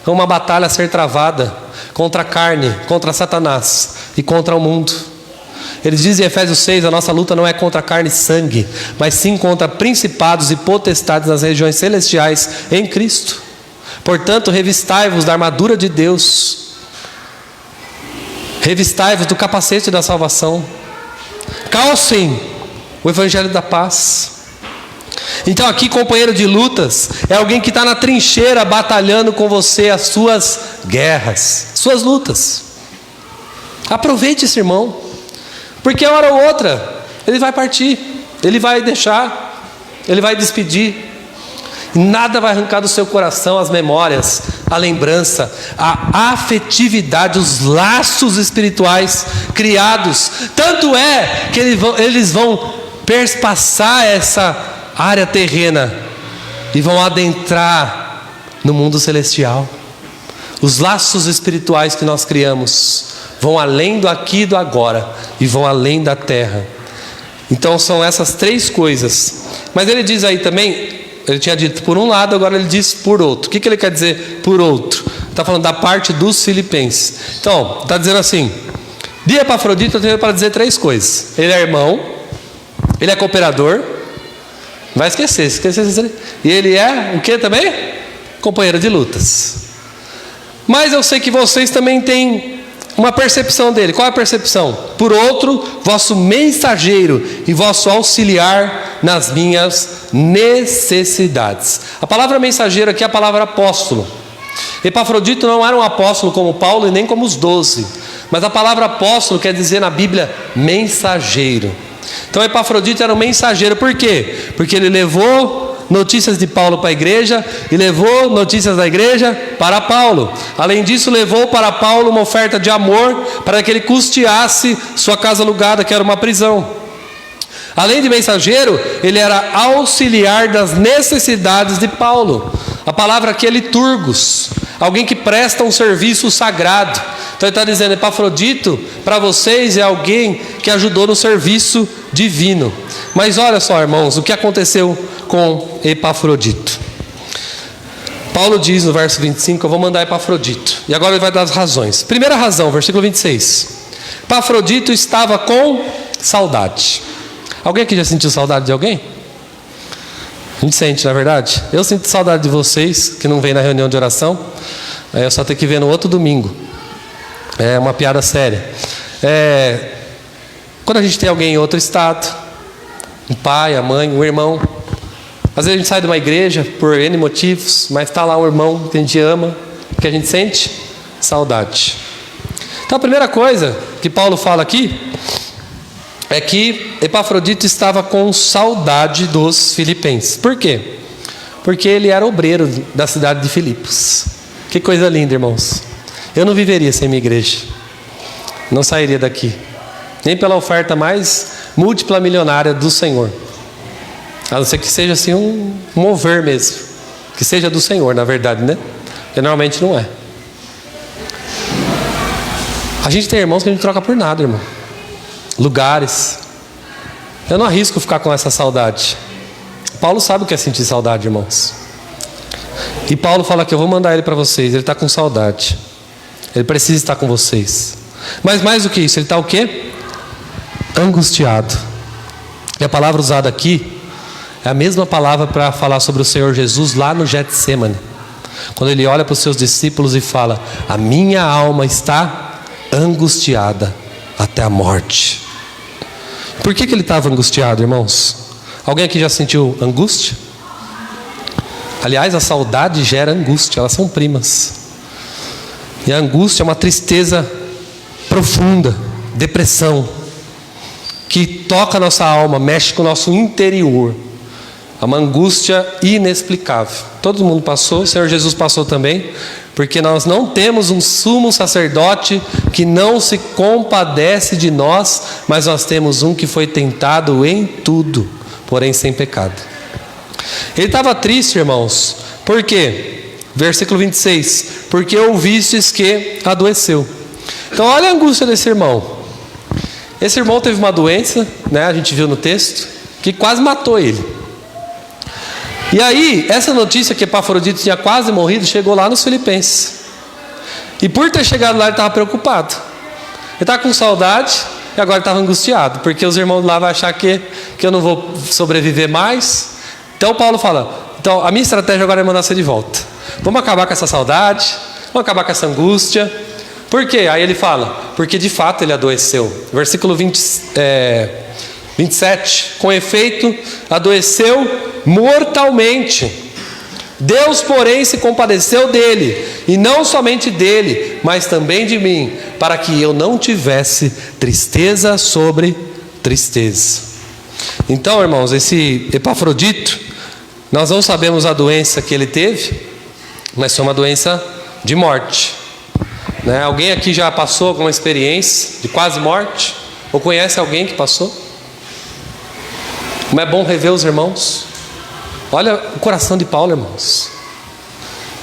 como uma batalha a ser travada contra a carne, contra Satanás e contra o mundo. Eles dizem em Efésios 6, a nossa luta não é contra carne e sangue, mas sim contra principados e potestades nas regiões celestiais em Cristo. Portanto, revistai-vos da armadura de Deus, revistai-vos do capacete da salvação, calcem o evangelho da paz. Então aqui, companheiro de lutas é alguém que está na trincheira batalhando com você as suas guerras, suas lutas. Aproveite esse irmão, porque uma hora ou outra ele vai partir, ele vai deixar, ele vai despedir. Nada vai arrancar do seu coração as memórias, a lembrança, a afetividade, os laços espirituais criados. Tanto é que eles vão perspassar essa área terrena e vão adentrar no mundo celestial. Os laços espirituais que nós criamos vão além do aqui e do agora e vão além da terra. Então são essas três coisas. Mas ele diz aí também, ele tinha dito por um lado, agora ele diz por outro. O que ele quer dizer por outro? Está falando da parte dos filipenses. Então, está dizendo assim: de Epafrodito eu tenho para dizer três coisas. Ele é irmão, ele é cooperador, não vai esquecer. E ele é o que também? Companheiro de lutas. Mas eu sei que vocês também têm uma percepção dele. Qual é a percepção? Por outro, vosso mensageiro e vosso auxiliar nas minhas necessidades. A palavra mensageiro aqui é a palavra apóstolo. Epafrodito não era um apóstolo como Paulo e nem como os 12, mas a palavra apóstolo quer dizer na Bíblia mensageiro. Então Epafrodito era um mensageiro. Por quê? Porque ele levou notícias de Paulo para a igreja e levou notícias da igreja para Paulo. Além disso, levou para Paulo uma oferta de amor para que ele custeasse sua casa alugada, que era uma prisão. Além de mensageiro, ele era auxiliar das necessidades de Paulo. A palavra aqui é liturgos, alguém que presta um serviço sagrado. Então ele está dizendo: Epafrodito para vocês é alguém que ajudou no serviço divino. Mas olha só, irmãos, o que aconteceu com Epafrodito. Paulo diz no verso 25, eu vou mandar Epafrodito. E agora ele vai dar as razões. Primeira razão, versículo 26. Epafrodito estava com saudade. Alguém aqui já sentiu saudade de alguém? A gente sente, na verdade. Eu sinto saudade de vocês, que não vêm na reunião de oração. Eu só tenho que ver no outro domingo. É uma piada séria. Quando a gente tem alguém em outro estado, um pai, a mãe, um irmão. Às vezes a gente sai de uma igreja por N motivos, mas está lá um irmão que a gente ama, que a gente sente saudade. Então a primeira coisa que Paulo fala aqui é que Epafrodito estava com saudade dos filipenses. Por quê? Porque ele era obreiro da cidade de Filipos. Que coisa linda, irmãos. Eu não viveria sem minha igreja. Não sairia daqui. Nem pela oferta mais múltipla milionária do Senhor. A não ser que seja assim um mover mesmo. Que seja do Senhor, na verdade, né? Porque normalmente não é. A gente tem irmãos que a gente troca por nada, irmão. Lugares. Eu não arrisco ficar com essa saudade. Paulo sabe o que é sentir saudade, irmãos. E Paulo fala que eu vou mandar ele para vocês. Ele está com saudade. Ele precisa estar com vocês. Mas mais do que isso, ele está o quê? Angustiado. E a palavra usada aqui é a mesma palavra para falar sobre o Senhor Jesus lá no Getsemane. Quando ele olha para os seus discípulos e fala: a minha alma está angustiada até a morte. Por que ele estava angustiado, irmãos? Alguém aqui já sentiu angústia? Aliás, a saudade gera angústia, elas são primas. E a angústia é uma tristeza profunda, depressão, que toca a nossa alma, mexe com o nosso interior. É uma angústia inexplicável. Todo mundo passou, o Senhor Jesus passou também, porque nós não temos um sumo sacerdote que não se compadece de nós, mas nós temos um que foi tentado em tudo, porém sem pecado. Ele estava triste, irmãos. Por quê? Versículo 26. Porque ouvistes que adoeceu. Então olha a angústia desse irmão. Esse irmão teve uma doença, né? A gente viu no texto, que quase matou ele. E aí, essa notícia que Epafrodito tinha quase morrido, chegou lá nos Filipenses. E por ter chegado lá, ele estava preocupado. Ele estava com saudade e agora estava angustiado, porque os irmãos lá vão achar que eu não vou sobreviver mais. Então Paulo fala: então a minha estratégia agora é mandar você de volta. Vamos acabar com essa saudade, vamos acabar com essa angústia. Por quê? Aí ele fala: porque de fato ele adoeceu. Versículo 27. Com efeito, adoeceu mortalmente. Deus, porém, se compadeceu dele, e não somente dele, mas também de mim, para que eu não tivesse tristeza sobre tristeza. Então, irmãos, esse Epafrodito, nós não sabemos a doença que ele teve, mas foi uma doença de morte, né? Alguém aqui já passou alguma experiência de quase morte? Ou conhece alguém que passou? Como é bom rever os irmãos. Olha o coração de Paulo, irmãos.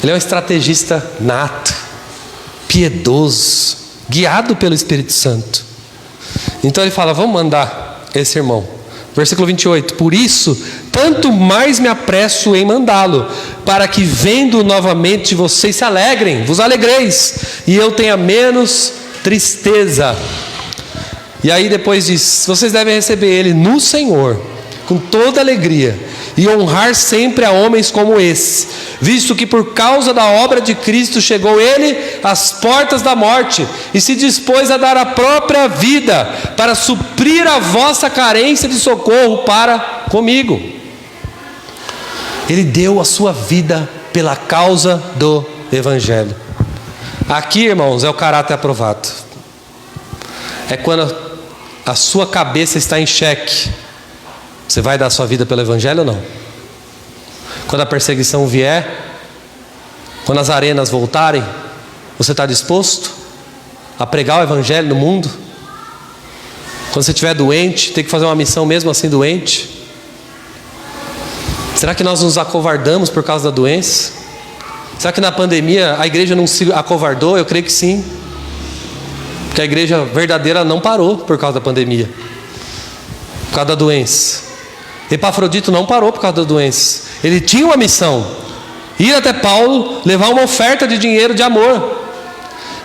Ele é um estrategista nato, piedoso, guiado pelo Espírito Santo. Então ele fala: vamos mandar esse irmão. Versículo 28. Por isso, tanto mais me apresso em mandá-lo, para que vendo novamente vocês se alegrem, vos alegreis, e eu tenha menos tristeza. E aí depois diz: vocês devem receber ele no Senhor, com toda alegria, e honrar sempre a homens como esse, visto que por causa da obra de Cristo chegou ele às portas da morte, e se dispôs a dar a própria vida, para suprir a vossa carência de socorro para comigo. Ele deu a sua vida pela causa do Evangelho. Aqui, irmãos, é o caráter aprovado. É quando a sua cabeça está em xeque. Você vai dar a sua vida pelo Evangelho ou não? Quando a perseguição vier, quando as arenas voltarem, você está disposto a pregar o Evangelho no mundo? Quando você estiver doente, tem que fazer uma missão mesmo assim doente? Será que nós nos acovardamos por causa da doença? Será que na pandemia a igreja não se acovardou? Eu creio que sim. Porque a igreja verdadeira não parou por causa da pandemia, por causa da doença. Epafrodito não parou por causa da doença. Ele tinha uma missão. Ir até Paulo, levar uma oferta de dinheiro de amor,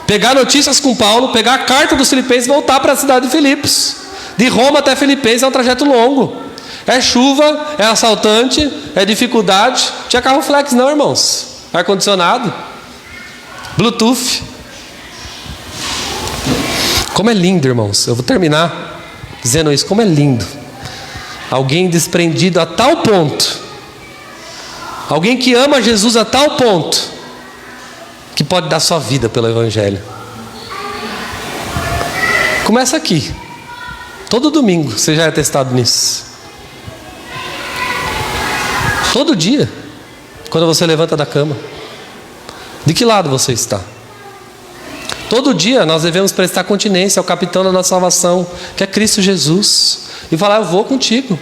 pegar notícias com Paulo, pegar a carta dos Filipenses e voltar para a cidade de Filipos. De Roma até Filipenses é um trajeto longo. É chuva, é assaltante, é dificuldade. Não tinha carro flex não, irmãos. Ar-condicionado, Bluetooth. Como é lindo, irmãos. Eu vou terminar dizendo isso. Como é lindo. Alguém desprendido a tal ponto. Alguém que ama Jesus a tal ponto que pode dar sua vida pelo Evangelho. Começa aqui. Todo domingo você já é testado nisso. Todo dia, quando você levanta da cama. De que lado você está? Todo dia nós devemos prestar continência ao capitão da nossa salvação, que é Cristo Jesus, e falar: eu vou contigo.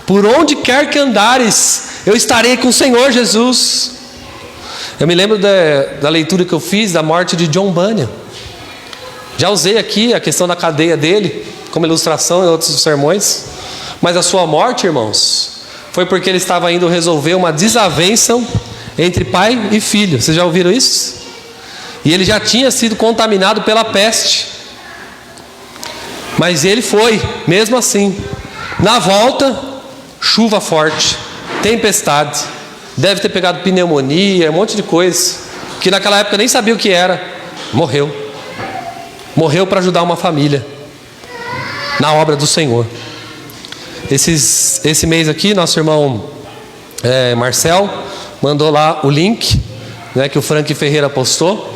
Por onde quer que andares, eu estarei com o Senhor Jesus. Eu me lembro da leitura que eu fiz da morte de John Bunyan. Já usei aqui a questão da cadeia dele como ilustração em outros sermões. Mas a sua morte, irmãos, foi porque ele estava indo resolver uma desavença entre pai e filho. Vocês já ouviram isso? E ele já tinha sido contaminado pela peste. Mas ele foi, mesmo assim. Na volta, chuva forte, tempestade, deve ter pegado pneumonia, um monte de coisa, que naquela época nem sabia o que era. Morreu para ajudar uma família na obra do Senhor. Esse mês aqui, nosso irmão Marcel mandou lá o link, né, que o Frank Ferreira postou,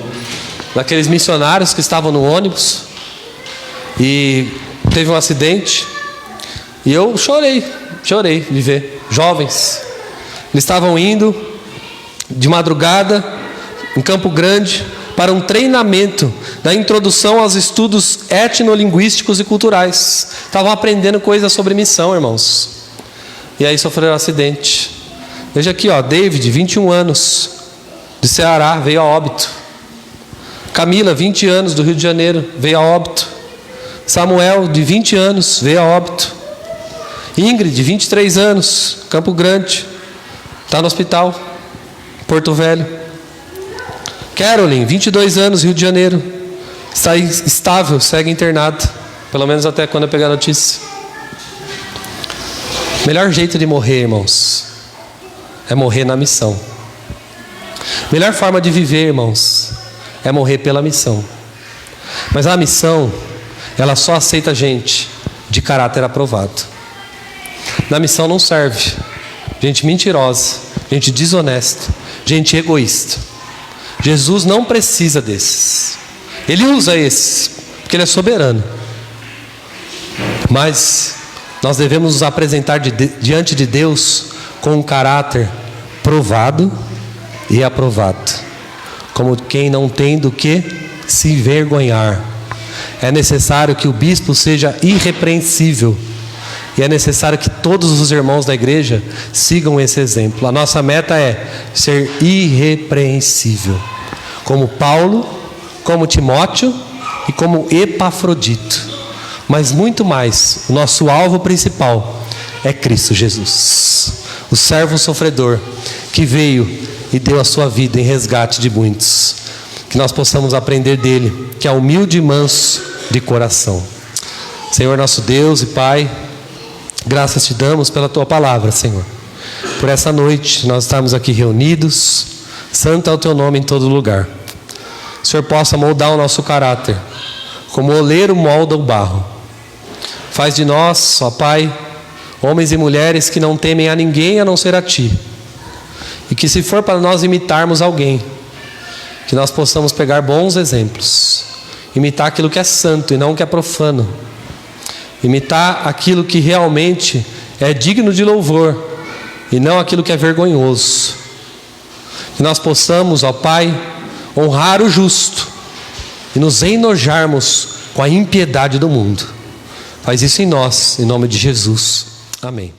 daqueles missionários que estavam no ônibus e teve um acidente. E eu chorei de ver jovens. Eles estavam indo de madrugada em Campo Grande para um treinamento da introdução aos estudos etnolinguísticos e culturais. Estavam aprendendo coisas sobre missão, irmãos. E aí sofreram um acidente. Veja aqui, ó, David, 21 anos, de Ceará, veio a óbito. Camila, 20 anos, do Rio de Janeiro, veio a óbito. Samuel, de 20 anos, veio a óbito. Ingrid, 23 anos, Campo Grande, está no hospital, Porto Velho. Carolyn, 22 anos, Rio de Janeiro, está estável, segue internado, pelo menos até quando eu pegar a notícia. Melhor jeito de morrer, irmãos, é morrer na missão. Melhor forma de viver, irmãos, é morrer pela missão. Mas a missão, ela só aceita gente de caráter aprovado. Na missão não serve gente mentirosa, gente desonesta, gente egoísta. Jesus não precisa desses. Ele usa esses, porque Ele é soberano. Mas nós devemos nos apresentar diante de Deus com um caráter provado e aprovado, como quem não tem do que se envergonhar. É necessário que o bispo seja irrepreensível. E é necessário que todos os irmãos da igreja sigam esse exemplo. A nossa meta é ser irrepreensível, como Paulo, como Timóteo e como Epafrodito. Mas muito mais, o nosso alvo principal é Cristo Jesus, o servo sofredor que veio e deu a sua vida em resgate de muitos. Que nós possamos aprender dele, que é humilde e manso de coração. Senhor nosso Deus e Pai, graças te damos pela tua palavra, Senhor. Por essa noite nós estamos aqui reunidos. Santo é o teu nome em todo lugar. O Senhor possa moldar o nosso caráter, como o oleiro molda o barro. Faz de nós, ó Pai, homens e mulheres que não temem a ninguém a não ser a Ti. E que se for para nós imitarmos alguém, que nós possamos pegar bons exemplos. Imitar aquilo que é santo e não o que é profano. Imitar aquilo que realmente é digno de louvor e não aquilo que é vergonhoso. Que nós possamos, ó Pai, honrar o justo e nos enojarmos com a impiedade do mundo. Faz isso em nós, em nome de Jesus. Amém.